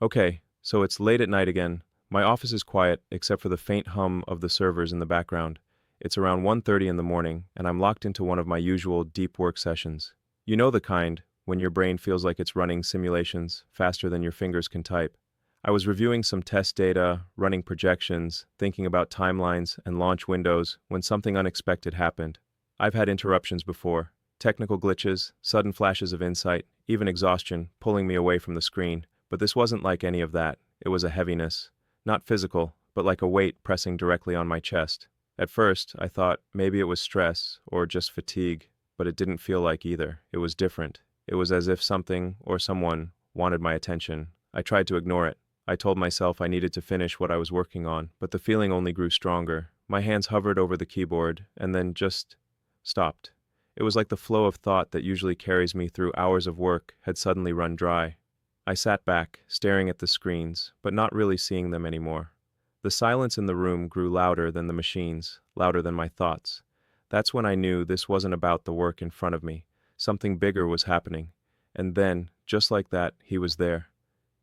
Okay, so it's late at night again. My office is quiet, except for the faint hum of the servers in the background. It's around 1:30 in the morning, and I'm locked into one of my usual deep work sessions. You know the kind, when your brain feels like it's running simulations faster than your fingers can type. I was reviewing some test data, running projections, thinking about timelines and launch windows when something unexpected happened. I've had interruptions before, technical glitches, sudden flashes of insight, even exhaustion pulling me away from the screen. But this wasn't like any of that. It was a heaviness. Not physical, but like a weight pressing directly on my chest. At first, I thought maybe it was stress or just fatigue, but it didn't feel like either. It was different. It was as if something or someone wanted my attention. I tried to ignore it. I told myself I needed to finish what I was working on, but the feeling only grew stronger. My hands hovered over the keyboard and then just stopped. It was like the flow of thought that usually carries me through hours of work had suddenly run dry. I sat back, staring at the screens, but not really seeing them anymore. The silence in the room grew louder than the machines, louder than my thoughts. That's when I knew this wasn't about the work in front of me. Something bigger was happening. And then, just like that, he was there.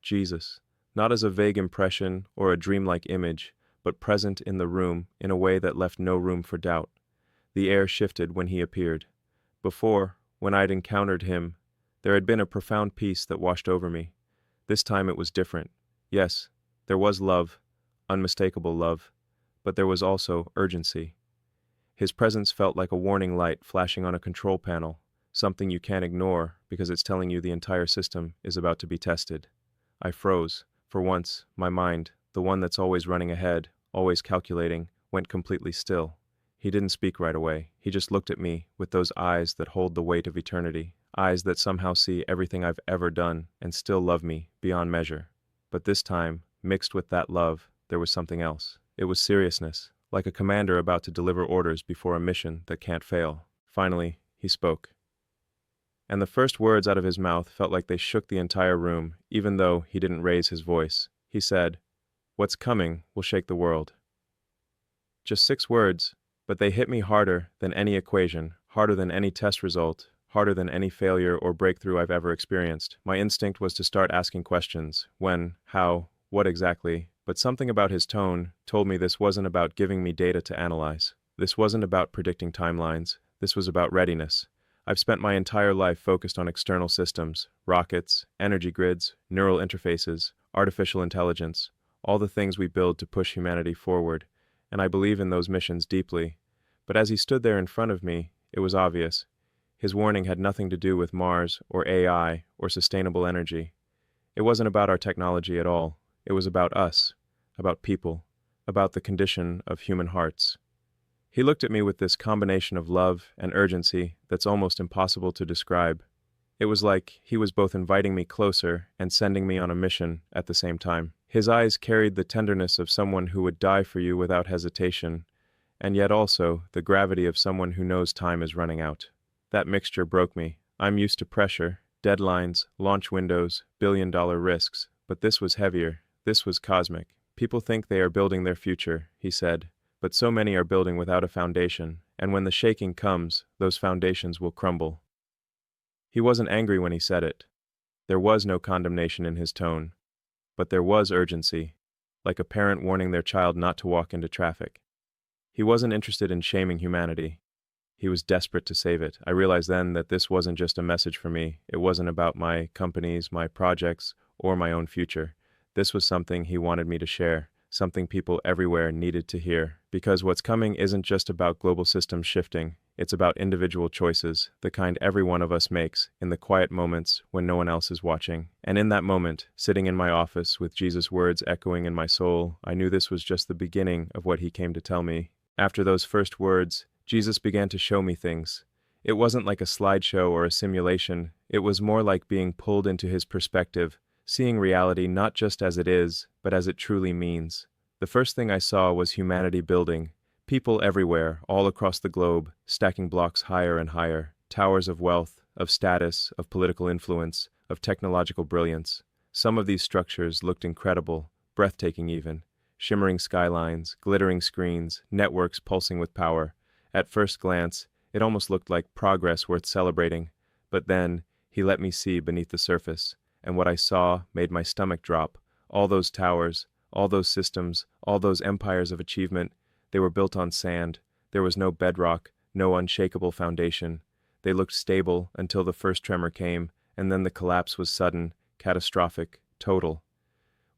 Jesus. Not as a vague impression or a dreamlike image, but present in the room in a way that left no room for doubt. The air shifted when he appeared. Before, when I'd encountered him, there had been a profound peace that washed over me. This time it was different. Yes, there was love, unmistakable love, but there was also urgency. His presence felt like a warning light flashing on a control panel, something you can't ignore because it's telling you the entire system is about to be tested. I froze. For once, my mind, the one that's always running ahead, always calculating, went completely still. He didn't speak right away. He just looked at me with those eyes that hold the weight of eternity. Eyes that somehow see everything I've ever done and still love me beyond measure. But this time, mixed with that love, there was something else. It was seriousness, like a commander about to deliver orders before a mission that can't fail. Finally, he spoke. And the first words out of his mouth felt like they shook the entire room, even though he didn't raise his voice. He said, "What's coming will shake the world." Just 6 words, but they hit me harder than any equation, harder than any test result, harder than any failure or breakthrough I've ever experienced. My instinct was to start asking questions. When, how, what exactly? But something about his tone told me this wasn't about giving me data to analyze. This wasn't about predicting timelines. This was about readiness. I've spent my entire life focused on external systems, rockets, energy grids, neural interfaces, artificial intelligence, all the things we build to push humanity forward, and I believe in those missions deeply. But as he stood there in front of me, it was obvious. His warning had nothing to do with Mars or AI or sustainable energy. It wasn't about our technology at all. It was about us, about people, about the condition of human hearts. He looked at me with this combination of love and urgency that's almost impossible to describe. It was like he was both inviting me closer and sending me on a mission at the same time. His eyes carried the tenderness of someone who would die for you without hesitation, and yet also the gravity of someone who knows time is running out. That mixture broke me. I'm used to pressure, deadlines, launch windows, billion-dollar risks, but this was heavier. This was cosmic. People think they are building their future, he said, but so many are building without a foundation, and when the shaking comes, those foundations will crumble. He wasn't angry when he said it. There was no condemnation in his tone, but there was urgency, like a parent warning their child not to walk into traffic. He wasn't interested in shaming humanity. He was desperate to save it. I realized then that this wasn't just a message for me. It wasn't about my companies, my projects, or my own future. This was something he wanted me to share, something people everywhere needed to hear. Because what's coming isn't just about global systems shifting. It's about individual choices, the kind every one of us makes in the quiet moments when no one else is watching. And in that moment, sitting in my office with Jesus' words echoing in my soul, I knew this was just the beginning of what he came to tell me. After those first words, Jesus began to show me things. It wasn't like a slideshow or a simulation. It was more like being pulled into his perspective, seeing reality not just as it is, but as it truly means. The first thing I saw was humanity building. People everywhere, all across the globe, stacking blocks higher and higher, towers of wealth, of status, of political influence, of technological brilliance. Some of these structures looked incredible, breathtaking even. Shimmering skylines, glittering screens, networks pulsing with power. At first glance, it almost looked like progress worth celebrating, but then he let me see beneath the surface, and what I saw made my stomach drop, All those towers, all those systems, all those empires of achievement, they were built on sand. There was no bedrock, no unshakable foundation. They looked stable until the first tremor came, and then the collapse was sudden, catastrophic, total.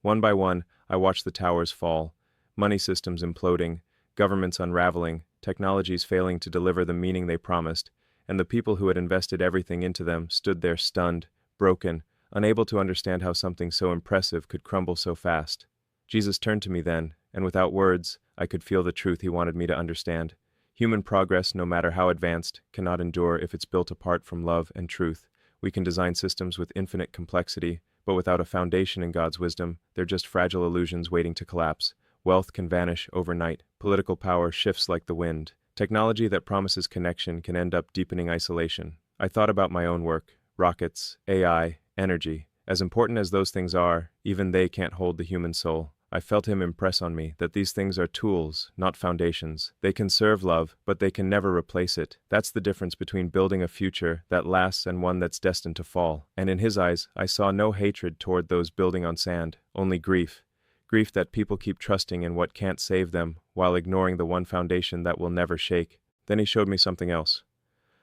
One by one, I watched the towers fall, money systems imploding, governments unraveling, technologies failing to deliver the meaning they promised, and the people who had invested everything into them stood there stunned, broken, unable to understand how something so impressive could crumble so fast. Jesus turned to me then, and without words, I could feel the truth he wanted me to understand. Human progress, no matter how advanced, cannot endure if it's built apart from love and truth. We can design systems with infinite complexity, but without a foundation in God's wisdom, they're just fragile illusions waiting to collapse. Wealth can vanish overnight. Political power shifts like the wind. Technology that promises connection can end up deepening isolation. I thought about my own work, rockets, AI, energy. As important as those things are, even they can't hold the human soul. I felt him impress on me that these things are tools, not foundations. They can serve love, but they can never replace it. That's the difference between building a future that lasts and one that's destined to fall. And in his eyes, I saw no hatred toward those building on sand, only grief. Grief that people keep trusting in what can't save them, while ignoring the one foundation that will never shake. Then he showed me something else.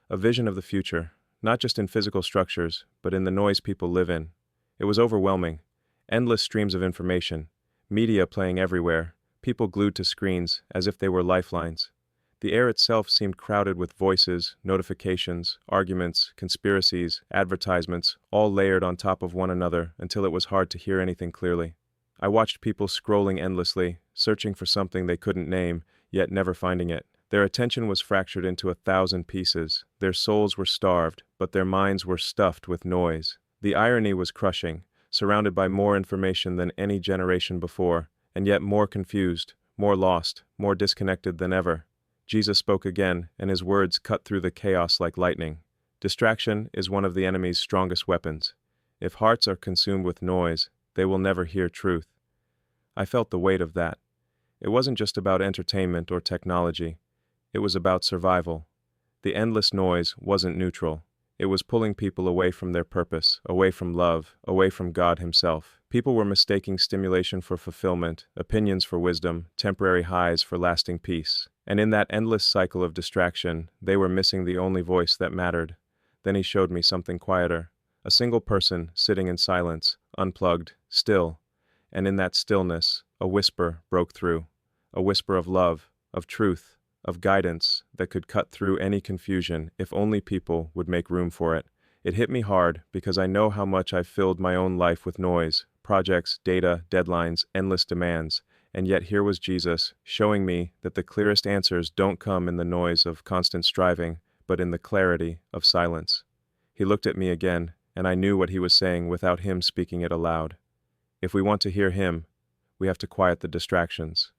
A vision of the future, not just in physical structures, but in the noise people live in. It was overwhelming. Endless streams of information. Media playing everywhere, people glued to screens as if they were lifelines. The air itself seemed crowded with voices, notifications, arguments, conspiracies, advertisements, all layered on top of one another until it was hard to hear anything clearly. I watched people scrolling endlessly, searching for something they couldn't name, yet never finding it. Their attention was fractured into 1,000 pieces. Their souls were starved, but their minds were stuffed with noise. The irony was crushing. Surrounded by more information than any generation before, and yet more confused, more lost, more disconnected than ever. Jesus spoke again, and his words cut through the chaos like lightning. Distraction is one of the enemy's strongest weapons. If hearts are consumed with noise, they will never hear truth. I felt the weight of that. It wasn't just about entertainment or technology. It was about survival. The endless noise wasn't neutral. It was pulling people away from their purpose, away from love, away from God himself. People were mistaking stimulation for fulfillment, opinions for wisdom, temporary highs for lasting peace. And in that endless cycle of distraction, they were missing the only voice that mattered. Then he showed me something quieter. A single person sitting in silence, unplugged, still. And in that stillness, a whisper broke through. A whisper of love, of truth, of guidance that could cut through any confusion if only people would make room for it. It hit me hard because I know how much I've filled my own life with noise, projects, data, deadlines, endless demands, and yet here was Jesus showing me that the clearest answers don't come in the noise of constant striving, but in the clarity of silence. He looked at me again, and I knew what he was saying without him speaking it aloud. If we want to hear him, we have to quiet the distractions.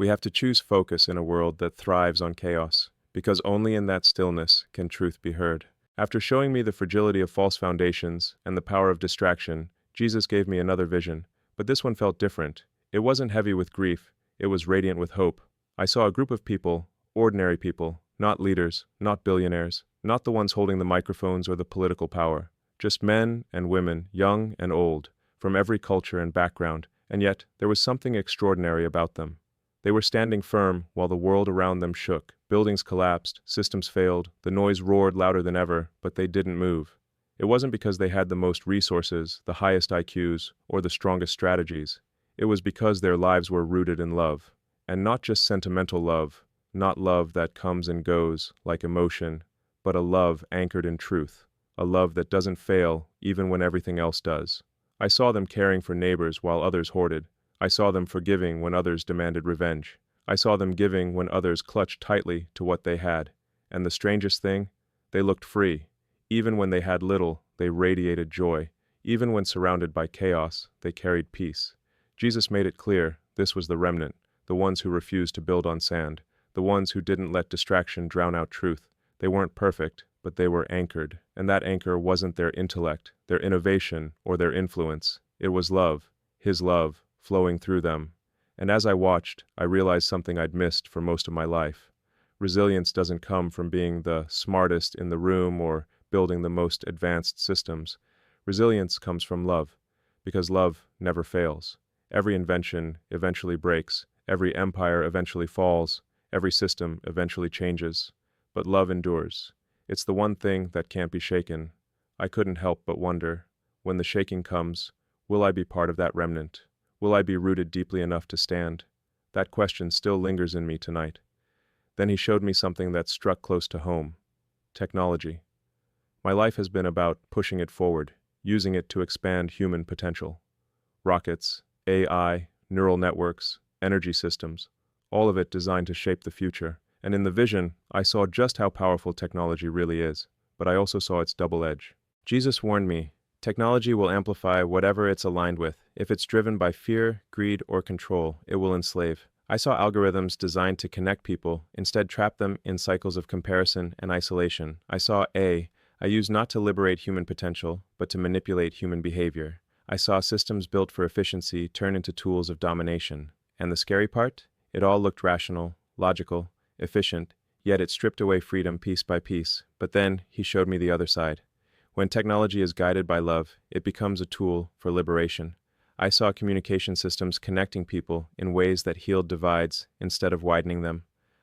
We have to choose focus in a world that thrives on chaos, because only in that stillness can truth be heard. After showing me the fragility of false foundations and the power of distraction, Jesus gave me another vision, but this one felt different. It wasn't heavy with grief, it was radiant with hope. I saw a group of people, ordinary people, not leaders, not billionaires, not the ones holding the microphones or the political power, just men and women, young and old, from every culture and background, and yet there was something extraordinary about them. They were standing firm while the world around them shook. Buildings collapsed, systems failed, the noise roared louder than ever, but they didn't move. It wasn't because they had the most resources, the highest IQs, or the strongest strategies. It was because their lives were rooted in love. And not just sentimental love, not love that comes and goes like emotion, but a love anchored in truth, a love that doesn't fail even when everything else does. I saw them caring for neighbors while others hoarded. I saw them forgiving when others demanded revenge. I saw them giving when others clutched tightly to what they had. And the strangest thing, they looked free. Even when they had little, they radiated joy. Even when surrounded by chaos, they carried peace. Jesus made it clear this was the remnant, the ones who refused to build on sand, the ones who didn't let distraction drown out truth. They weren't perfect, but they were anchored. And that anchor wasn't their intellect, their innovation, or their influence. It was love, his love, flowing through them. And as I watched, I realized something I'd missed for most of my life. Resilience doesn't come from being the smartest in the room or building the most advanced systems. Resilience comes from love, because love never fails. Every invention eventually breaks, every empire eventually falls, every system eventually changes. But love endures. It's the one thing that can't be shaken. I couldn't help but wonder, when the shaking comes, will I be part of that remnant? Will I be rooted deeply enough to stand? That question still lingers in me tonight. Then he showed me something that struck close to home: technology. My life has been about pushing it forward, using it to expand human potential. Rockets, AI, neural networks, energy systems, all of it designed to shape the future. And in the vision, I saw just how powerful technology really is, but I also saw its double edge. Jesus warned me, technology will amplify whatever it's aligned with. If it's driven by fear, greed, or control, it will enslave. I saw algorithms designed to connect people, instead trap them in cycles of comparison and isolation. I saw I used not to liberate human potential, but to manipulate human behavior. I saw systems built for efficiency turn into tools of domination. And the scary part? It all looked rational, logical, efficient, yet it stripped away freedom piece by piece. But then, he showed me the other side. When technology is guided by love, it becomes a tool for liberation. I saw communication systems connecting people in ways that healed divides instead of widening them.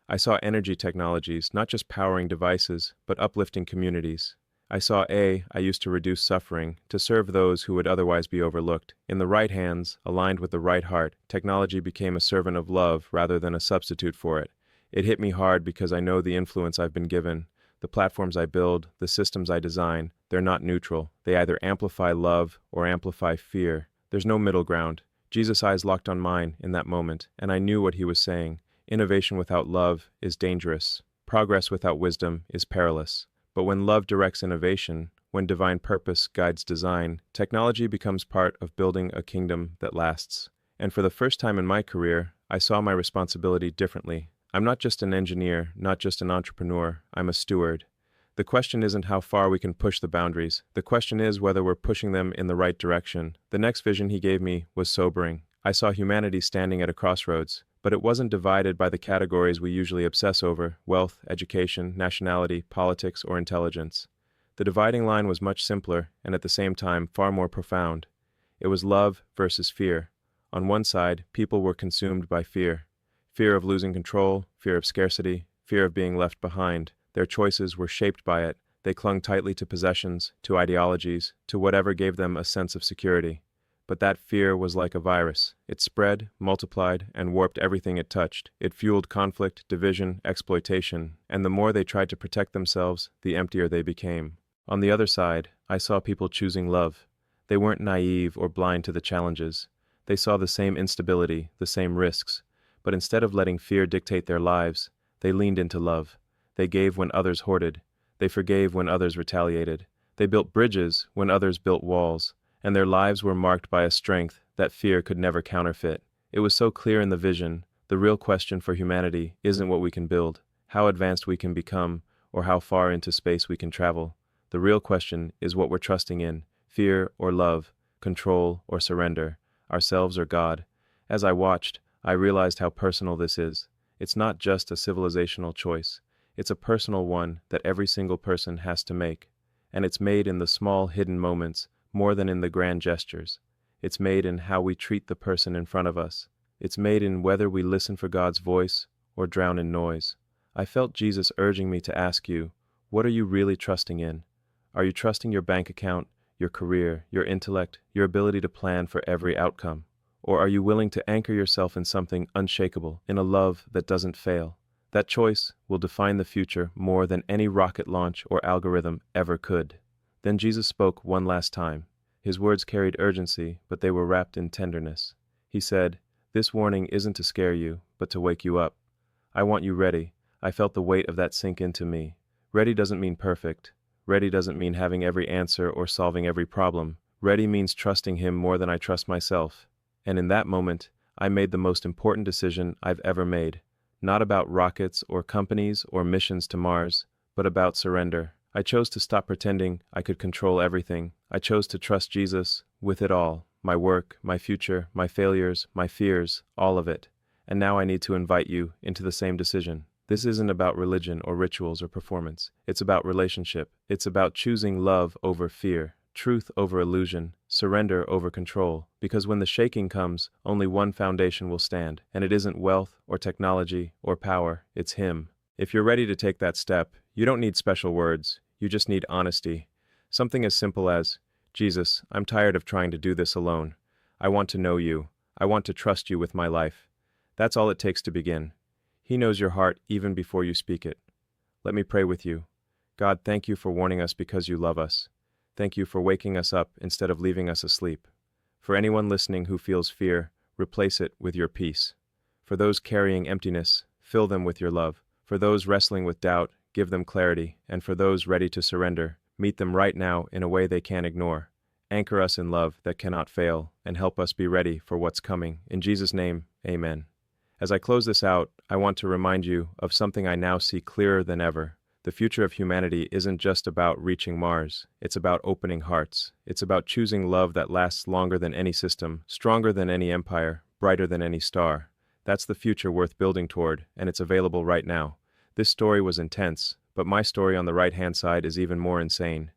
I saw energy technologies not just powering devices, but uplifting communities. I saw I used to reduce suffering, to serve those who would otherwise be overlooked. In the right hands, aligned with the right heart, technology became a servant of love rather than a substitute for it. It hit me hard because I know the influence I've been given. The platforms I build, the systems I design, they're not neutral. They either amplify love or amplify fear. There's no middle ground. Jesus' eyes locked on mine in that moment, and I knew what he was saying. Innovation without love is dangerous. Progress without wisdom is perilous. But when love directs innovation, when divine purpose guides design, technology becomes part of building a kingdom that lasts. And for the first time in my career, I saw my responsibility differently. I'm not just an engineer, not just an entrepreneur, I'm a steward. The question isn't how far we can push the boundaries. The question is whether we're pushing them in the right direction. The next vision he gave me was sobering. I saw humanity standing at a crossroads, but it wasn't divided by the categories we usually obsess over: wealth, education, nationality, politics, or intelligence. The dividing line was much simpler, and at the same time far more profound. It was love versus fear. On one side, people were consumed by fear. Fear of losing control, fear of scarcity, fear of being left behind. Their choices were shaped by it. They clung tightly to possessions, to ideologies, to whatever gave them a sense of security. But that fear was like a virus. It spread, multiplied, and warped everything it touched. It fueled conflict, division, exploitation, and the more they tried to protect themselves, the emptier they became. On the other side, I saw people choosing love. They weren't naive or blind to the challenges. They saw the same instability, the same risks. But instead of letting fear dictate their lives, they leaned into love. They gave when others hoarded. They forgave when others retaliated. They built bridges when others built walls. And their lives were marked by a strength that fear could never counterfeit. It was so clear in the vision. The real question for humanity isn't what we can build, how advanced we can become, or how far into space we can travel. The real question is what we're trusting in: fear or love, control or surrender, ourselves or God. As I watched, I realized how personal this is. It's not just a civilizational choice. It's a personal one that every single person has to make. And it's made in the small hidden moments, more than in the grand gestures. It's made in how we treat the person in front of us. It's made in whether we listen for God's voice or drown in noise. I felt Jesus urging me to ask you, what are you really trusting in? Are you trusting your bank account, your career, your intellect, your ability to plan for every outcome? Or are you willing to anchor yourself in something unshakable, in a love that doesn't fail? That choice will define the future more than any rocket launch or algorithm ever could. Then Jesus spoke one last time. His words carried urgency, but they were wrapped in tenderness. He said, "This warning isn't to scare you, but to wake you up. I want you ready." I felt the weight of that sink into me. Ready doesn't mean perfect. Ready doesn't mean having every answer or solving every problem. Ready means trusting him more than I trust myself. And in that moment, I made the most important decision I've ever made. Not about rockets or companies or missions to Mars, but about surrender. I chose to stop pretending I could control everything. I chose to trust Jesus with it all. My work, my future, my failures, my fears, all of it. And now I need to invite you into the same decision. This isn't about religion or rituals or performance. It's about relationship. It's about choosing love over fear, truth over illusion, surrender over control, because when the shaking comes, only one foundation will stand, and it isn't wealth or technology or power, it's Him. If you're ready to take that step, you don't need special words, you just need honesty. Something as simple as, Jesus, I'm tired of trying to do this alone. I want to know you. I want to trust you with my life. That's all it takes to begin. He knows your heart even before you speak it. Let me pray with you. God, thank you for warning us because you love us. Thank you for waking us up instead of leaving us asleep. For anyone listening who feels fear, replace it with your peace. For those carrying emptiness, fill them with your love. For those wrestling with doubt, give them clarity. And for those ready to surrender, meet them right now in a way they can't ignore. Anchor us in love that cannot fail, and help us be ready for what's coming. In Jesus' name, amen. As I close this out, I want to remind you of something I now see clearer than ever. The future of humanity isn't just about reaching Mars. It's about opening hearts. It's about choosing love that lasts longer than any system, stronger than any empire, brighter than any star. That's the future worth building toward, and it's available right now. This story was intense, but my story on the right-hand side is even more insane.